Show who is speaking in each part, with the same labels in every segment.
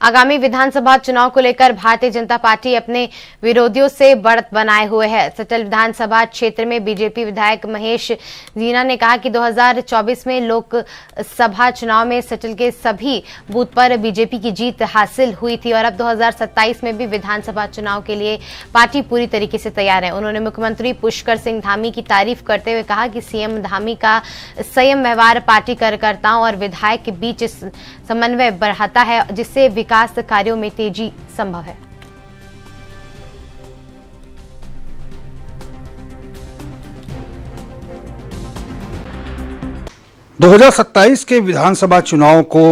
Speaker 1: आगामी विधानसभा चुनाव को लेकर भारतीय जनता पार्टी अपने विरोधियों से बढ़त बनाए हुए है। सचल विधानसभा क्षेत्र में बीजेपी विधायक महेश जीना ने कहा कि 2024 में लोकसभा चुनाव में सचल के सभी बूथ पर बीजेपी की जीत हासिल हुई थी और अब 2027 में भी विधानसभा चुनाव के लिए पार्टी पूरी तरीके से तैयार है। उन्होंने मुख्यमंत्री पुष्कर सिंह धामी की तारीफ करते हुए कहा कि सीएम धामी का संयम व्यवहार पार्टी कार्यकर्ताओं और विधायक के बीच समन्वय बढ़ाता है, जिससे विकास कार्यों में तेजी संभव है।
Speaker 2: दो 2027 के विधानसभा चुनाव को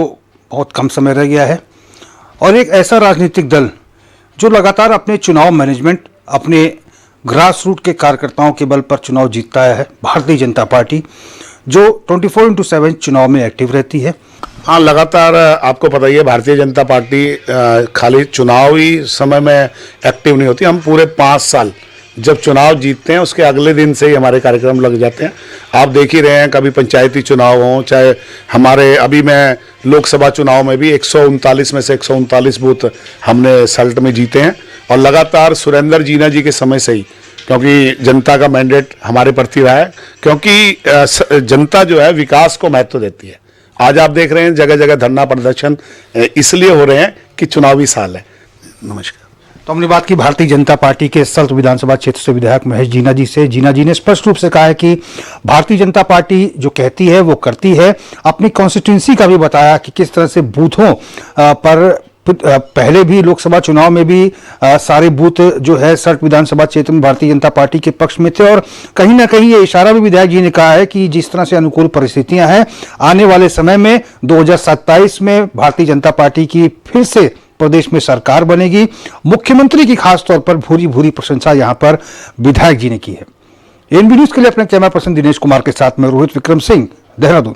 Speaker 2: बहुत कम समय रह गया है और एक ऐसा राजनीतिक दल जो लगातार अपने चुनाव मैनेजमेंट, अपने ग्रास रूट के कार्यकर्ताओं के बल पर चुनाव जीतता है, भारतीय जनता पार्टी जो 24/7 चुनाव में एक्टिव रहती है।
Speaker 3: हाँ, लगातार आपको पता ही है भारतीय जनता पार्टी खाली चुनावी समय में एक्टिव नहीं होती। हम पूरे 5 साल जब चुनाव जीतते हैं उसके अगले दिन से ही हमारे कार्यक्रम लग जाते हैं। आप देख ही रहे हैं, कभी पंचायती चुनाव हो, चाहे हमारे अभी मैं लोकसभा चुनाव में भी 139 में से 139 बूथ हमने सल्ट में जीते हैं और लगातार सुरेंद्र जीना जी के समय से ही, क्योंकि जनता का मैंडेट हमारे प्रति रहा है, क्योंकि जनता जो है विकास को महत्व देती है। आज आप देख रहे हैं जगह जगह धरना प्रदर्शन इसलिए हो रहे हैं कि चुनावी साल है। नमस्कार।
Speaker 2: तो हमने बात की भारतीय जनता पार्टी के सल्ट विधानसभा क्षेत्र से विधायक महेश जीना जी से। जीना जी ने स्पष्ट रूप से कहा है कि भारतीय जनता पार्टी जो कहती है वो करती है। अपनी कॉन्स्टिट्यूंसी का भी बताया कि किस तरह से बूथों पर पहले भी लोकसभा चुनाव में भी सारे बूथ जो है सल्ट विधानसभा क्षेत्र में भारतीय जनता पार्टी के पक्ष में थे और कहीं ना कहीं ये इशारा भी विधायक जी ने कहा है कि जिस तरह से अनुकूल परिस्थितियां हैं, आने वाले समय में 2027 में भारतीय जनता पार्टी की फिर से प्रदेश में सरकार बनेगी। मुख्यमंत्री की खास तौर पर भूरी भूरी प्रशंसा यहां पर विधायक जी ने की है। एनबी न्यूज के लिए अपने कैमरा पर्सन दिनेश कुमार के साथ में रोहित विक्रम सिंह, देहरादून।